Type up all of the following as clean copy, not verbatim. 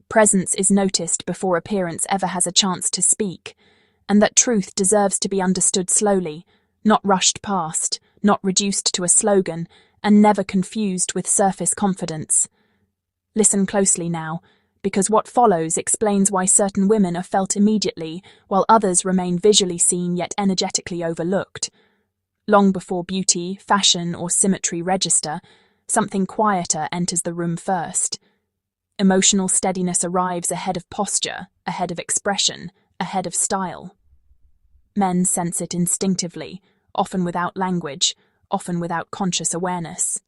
Presence is noticed before appearance ever has a chance to speak, and that truth deserves to be understood slowly, not rushed past, not reduced to a slogan, and never confused with surface confidence. Listen closely now, because what follows explains why certain women are felt immediately, while others remain visually seen yet energetically overlooked. Long before beauty, fashion, or symmetry register, something quieter enters the room first. Emotional steadiness arrives ahead of posture, ahead of expression, ahead of style. Men sense it instinctively, often without language, often without conscious awareness.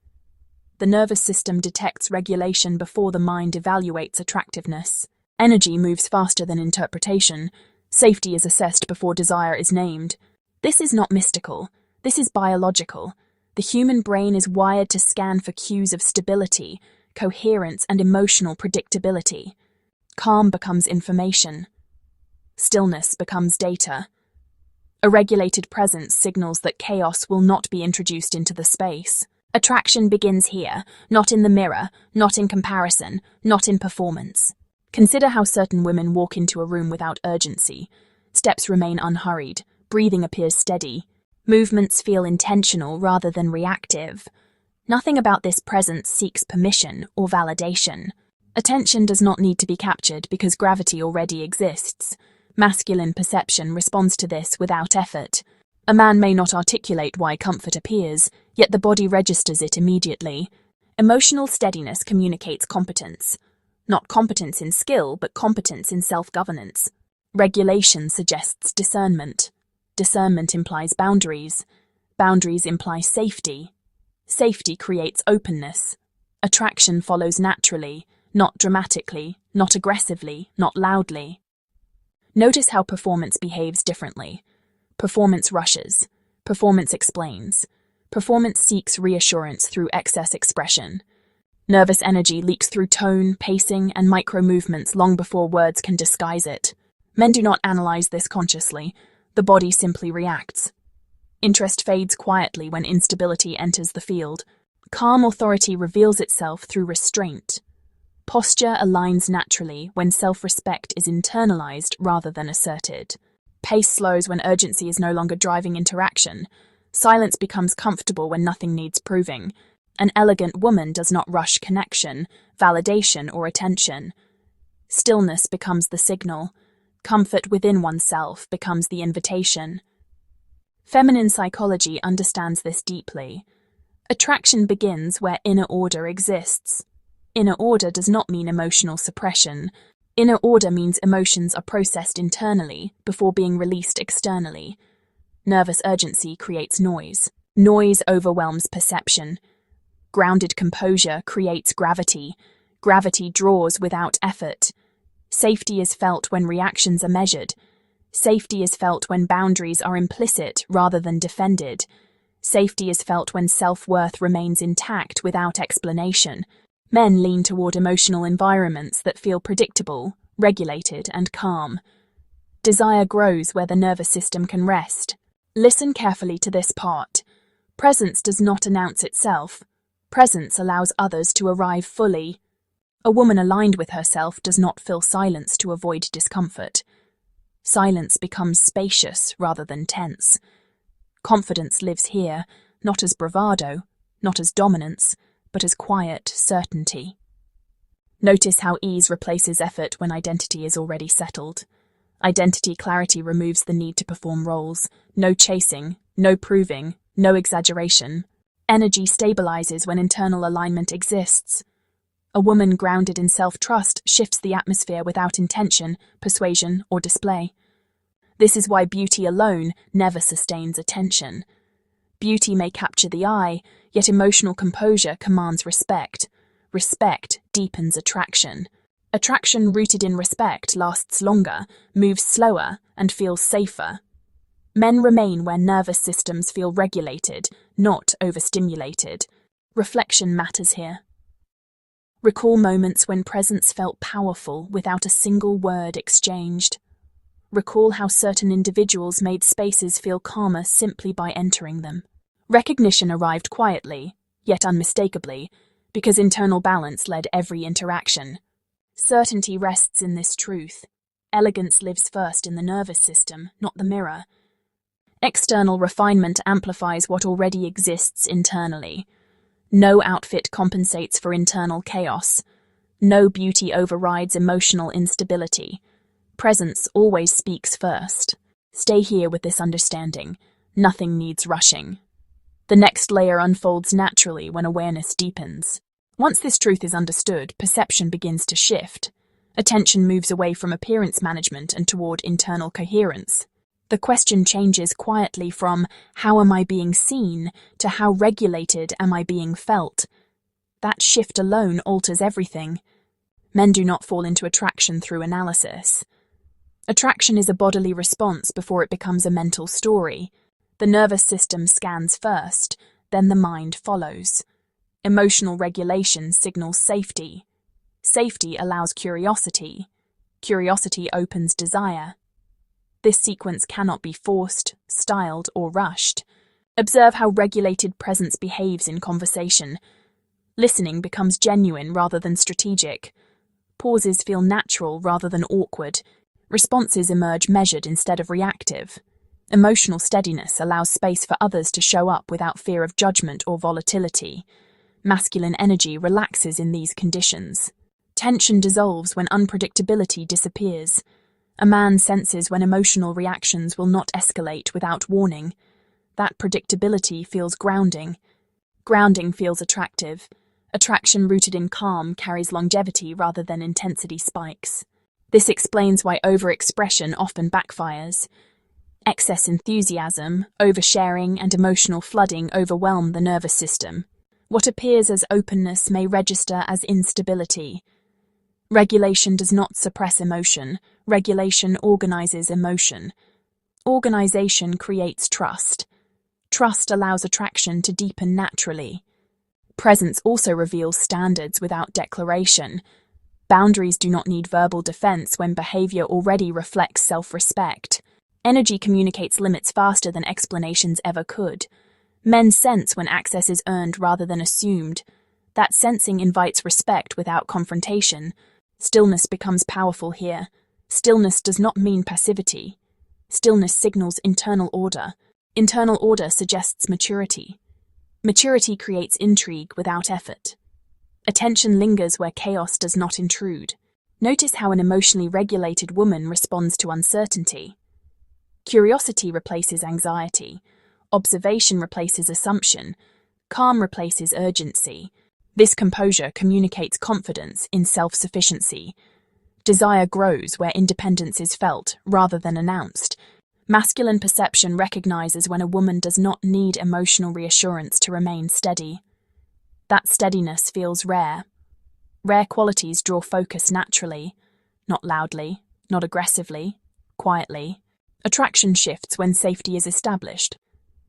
The nervous system detects regulation before the mind evaluates attractiveness. Energy moves faster than interpretation. Safety is assessed before desire is named. This is not mystical. This is biological. The human brain is wired to scan for cues of stability, coherence, and emotional predictability. Calm becomes information. Stillness becomes data. A regulated presence signals that chaos will not be introduced into the space. Attraction begins here, not in the mirror, not in comparison, not in performance. Consider how certain women walk into a room without urgency. Steps remain unhurried, breathing appears steady. Movements feel intentional rather than reactive. Nothing about this presence seeks permission or validation. Attention does not need to be captured because gravity already exists. Masculine perception responds to this without effort. A man may not articulate why comfort appears, yet the body registers it immediately. Emotional steadiness communicates competence. Not competence in skill, but competence in self-governance. Regulation suggests discernment. Discernment implies boundaries. Boundaries imply safety. Safety creates openness. Attraction follows naturally, not dramatically, not aggressively, not loudly. Notice how performance behaves differently. Performance rushes. Performance explains. Performance seeks reassurance through excess expression. Nervous energy leaks through tone, pacing, and micro-movements long before words can disguise it. Men do not analyze this consciously. The body simply reacts. Interest fades quietly when instability enters the field. Calm authority reveals itself through restraint. Posture aligns naturally when self-respect is internalized rather than asserted. Pace slows when urgency is no longer driving interaction. Silence becomes comfortable when nothing needs proving. An elegant woman does not rush connection, validation, or attention. Stillness becomes the signal. Comfort within oneself becomes the invitation. Feminine psychology understands this deeply. Attraction begins where inner order exists. Inner order does not mean emotional suppression. Inner order means emotions are processed internally before being released externally. Nervous urgency creates noise. Noise overwhelms perception. Grounded composure creates gravity. Gravity draws without effort. Safety is felt when reactions are measured. Safety is felt when boundaries are implicit rather than defended. Safety is felt when self-worth remains intact without explanation. Men lean toward emotional environments that feel predictable, regulated, and calm. Desire grows where the nervous system can rest. Listen carefully to this part. Presence does not announce itself. Presence allows others to arrive fully. A woman aligned with herself does not fill silence to avoid discomfort. Silence becomes spacious rather than tense. Confidence lives here, not as bravado, not as dominance, but as quiet certainty. Notice how ease replaces effort when identity is already settled. Identity clarity removes the need to perform roles. No chasing, no proving, no exaggeration. Energy stabilizes when internal alignment exists. A woman grounded in self-trust shifts the atmosphere without intention, persuasion, or display. This is why beauty alone never sustains attention. Beauty may capture the eye, yet emotional composure commands respect. Respect deepens attraction. Attraction rooted in respect lasts longer, moves slower, and feels safer. Men remain where nervous systems feel regulated, not overstimulated. Reflection matters here. Recall moments when presence felt powerful without a single word exchanged. Recall how certain individuals made spaces feel calmer simply by entering them. Recognition arrived quietly, yet unmistakably, because internal balance led every interaction. Certainty rests in this truth. Elegance lives first in the nervous system, not the mirror. External refinement amplifies what already exists internally. No outfit compensates for internal chaos. No beauty overrides emotional instability. Presence always speaks first. Stay here with this understanding. Nothing needs rushing. The next layer unfolds naturally when awareness deepens. Once this truth is understood, perception begins to shift. Attention moves away from appearance management and toward internal coherence. The question changes quietly from "how am I being seen?" to "how regulated am I being felt?" That shift alone alters everything. Men do not fall into attraction through analysis. Attraction is a bodily response before it becomes a mental story. The nervous system scans first, then the mind follows. Emotional regulation signals safety. Safety allows curiosity. Curiosity opens desire. This sequence cannot be forced, styled, or rushed. Observe how regulated presence behaves in conversation. Listening becomes genuine rather than strategic. Pauses feel natural rather than awkward. Responses emerge measured instead of reactive. Emotional steadiness allows space for others to show up without fear of judgment or volatility. Masculine energy relaxes in these conditions. Tension dissolves when unpredictability disappears. A man senses when emotional reactions will not escalate without warning. That predictability feels grounding. Grounding feels attractive. Attraction rooted in calm carries longevity rather than intensity spikes. This explains why overexpression often backfires. Excess enthusiasm, oversharing, and emotional flooding overwhelm the nervous system. What appears as openness may register as instability. Regulation does not suppress emotion. Regulation organizes emotion. Organization creates trust. Trust allows attraction to deepen naturally. Presence also reveals standards without declaration. Boundaries do not need verbal defense when behavior already reflects self-respect. Energy communicates limits faster than explanations ever could. Men sense when access is earned rather than assumed. That sensing invites respect without confrontation. Stillness becomes powerful here. Stillness does not mean passivity. Stillness signals internal order. Internal order suggests maturity. Maturity creates intrigue without effort. Attention lingers where chaos does not intrude. Notice how an emotionally regulated woman responds to uncertainty. Curiosity replaces anxiety. Observation replaces assumption. Calm replaces urgency. This composure communicates confidence in self-sufficiency. Desire grows where independence is felt rather than announced. Masculine perception recognizes when a woman does not need emotional reassurance to remain steady. That steadiness feels rare. Rare qualities draw focus naturally, not loudly, not aggressively, quietly. Attraction shifts when safety is established.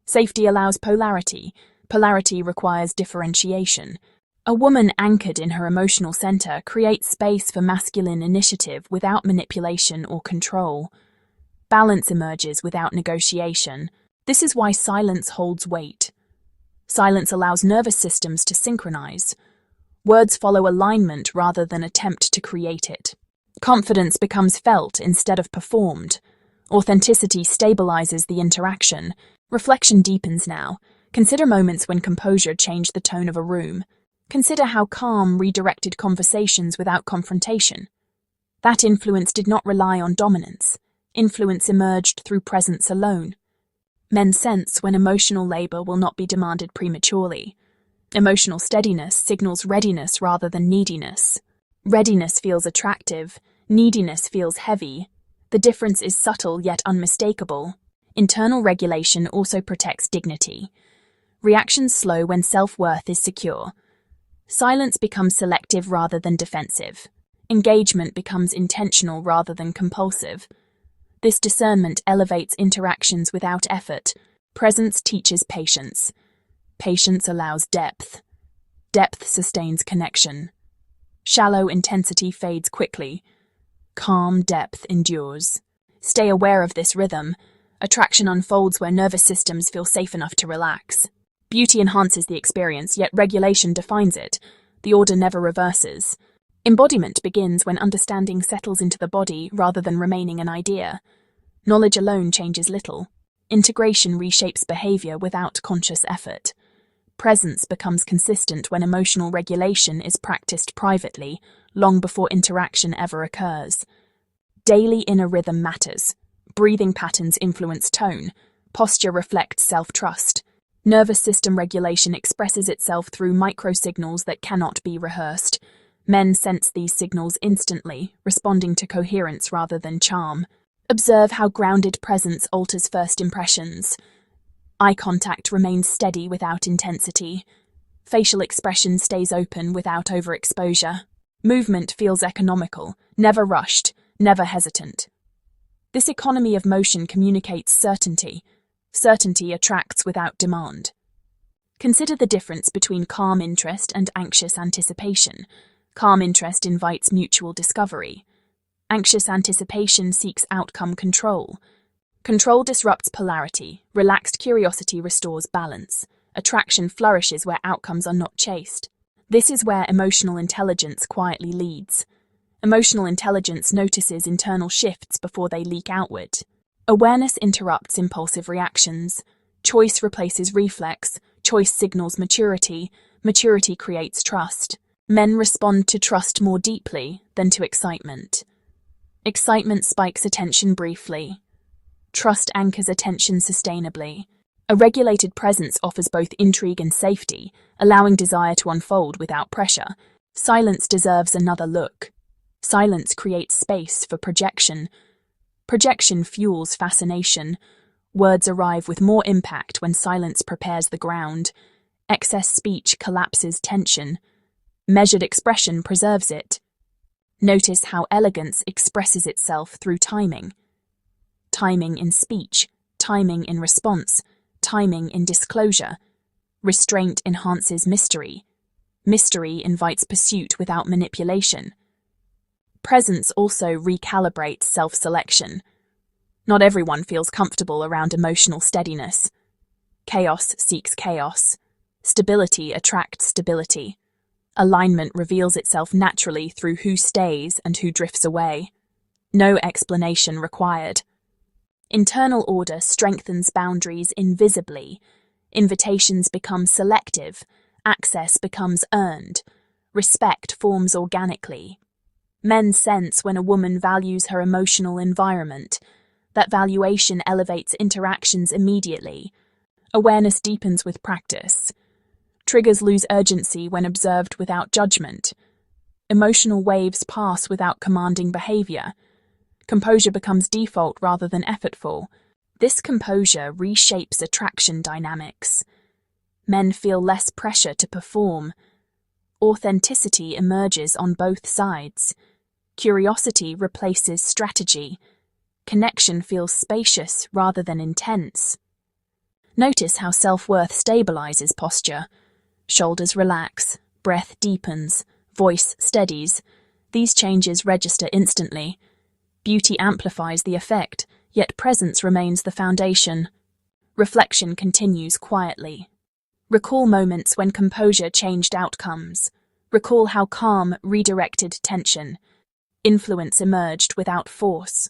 Safety allows polarity. Polarity requires differentiation. A woman anchored in her emotional center creates space for masculine initiative without manipulation or control. Balance emerges without negotiation. This is why silence holds weight. Silence allows nervous systems to synchronize. Words follow alignment rather than attempt to create it. Confidence becomes felt instead of performed. Authenticity stabilizes the interaction. Reflection deepens now. Consider moments when composure changed the tone of a room. Consider how calm redirected conversations without confrontation. That influence did not rely on dominance. Influence emerged through presence alone. Men sense when emotional labor will not be demanded prematurely. Emotional steadiness signals readiness rather than neediness. Readiness feels attractive. Neediness feels heavy. The difference is subtle yet unmistakable. Internal regulation also protects dignity. Reactions slow when self-worth is secure. Silence becomes selective rather than defensive. Engagement becomes intentional rather than compulsive. This discernment elevates interactions without effort. Presence teaches patience. Patience allows depth. Depth sustains connection. Shallow intensity fades quickly. Calm depth endures. Stay aware of this rhythm. Attraction unfolds where nervous systems feel safe enough to relax. Beauty enhances the experience, yet regulation defines it. The order never reverses. Embodiment begins when understanding settles into the body rather than remaining an idea. Knowledge alone changes little. Integration reshapes behavior without conscious effort. Presence becomes consistent when emotional regulation is practiced privately, long before interaction ever occurs. Daily inner rhythm matters. Breathing patterns influence tone. Posture reflects self-trust. Nervous system regulation expresses itself through microsignals that cannot be rehearsed. Men sense these signals instantly, responding to coherence rather than charm. Observe how grounded presence alters first impressions. Eye contact remains steady without intensity. Facial expression stays open without overexposure. Movement feels economical, never rushed, never hesitant. This economy of motion communicates certainty. Certainty attracts without demand. Consider the difference between calm interest and anxious anticipation. Calm interest invites mutual discovery. Anxious anticipation seeks outcome control. Control disrupts polarity. Relaxed curiosity restores balance. Attraction flourishes where outcomes are not chased. This is where emotional intelligence quietly leads. Emotional intelligence notices internal shifts before they leak outward. Awareness interrupts impulsive reactions. Choice replaces reflex. Choice signals maturity. Maturity creates trust. Men respond to trust more deeply than to excitement. Excitement spikes attention briefly. Trust anchors attention sustainably. A regulated presence offers both intrigue and safety, allowing desire to unfold without pressure. Silence deserves another look. Silence creates space for projection. Projection fuels fascination. Words arrive with more impact when silence prepares the ground. Excess speech collapses tension. Measured expression preserves it. Notice how elegance expresses itself through timing. Timing in speech, timing in response, timing in disclosure. Restraint enhances mystery. Mystery invites pursuit without manipulation. Presence also recalibrates self-selection. Not everyone feels comfortable around emotional steadiness. Chaos seeks chaos. Stability attracts stability. Alignment reveals itself naturally through who stays and who drifts away. No explanation required. Internal order strengthens boundaries invisibly. Invitations become selective. Access becomes earned. Respect forms organically. Men sense when a woman values her emotional environment. That valuation elevates interactions immediately. Awareness deepens with practice. Triggers lose urgency when observed without judgment. Emotional waves pass without commanding behavior. Composure becomes default rather than effortful. This composure reshapes attraction dynamics. Men feel less pressure to perform. Authenticity emerges on both sides. Curiosity replaces strategy. Connection feels spacious rather than intense. Notice how self-worth stabilizes posture. Shoulders relax, breath deepens, voice steadies. These changes register instantly. Beauty amplifies the effect, yet presence remains the foundation. Reflection continues quietly. Recall moments when composure changed outcomes. Recall how calm redirected tension. Influence emerged without force.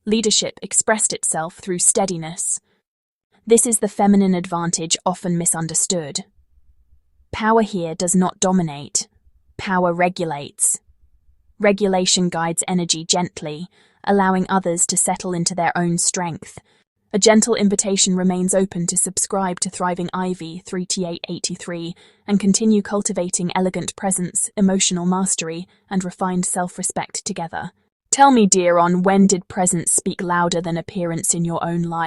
Leadership expressed itself through steadiness. This is the feminine advantage often misunderstood. Power here does not dominate. Power regulates. Regulation guides energy gently, allowing others to settle into their own strength. A gentle invitation remains open to subscribe to Thriving Ivy 3T883 and continue cultivating elegant presence, emotional mastery, and refined self-respect together. Tell me, dear, when did presence speak louder than appearance in your own life?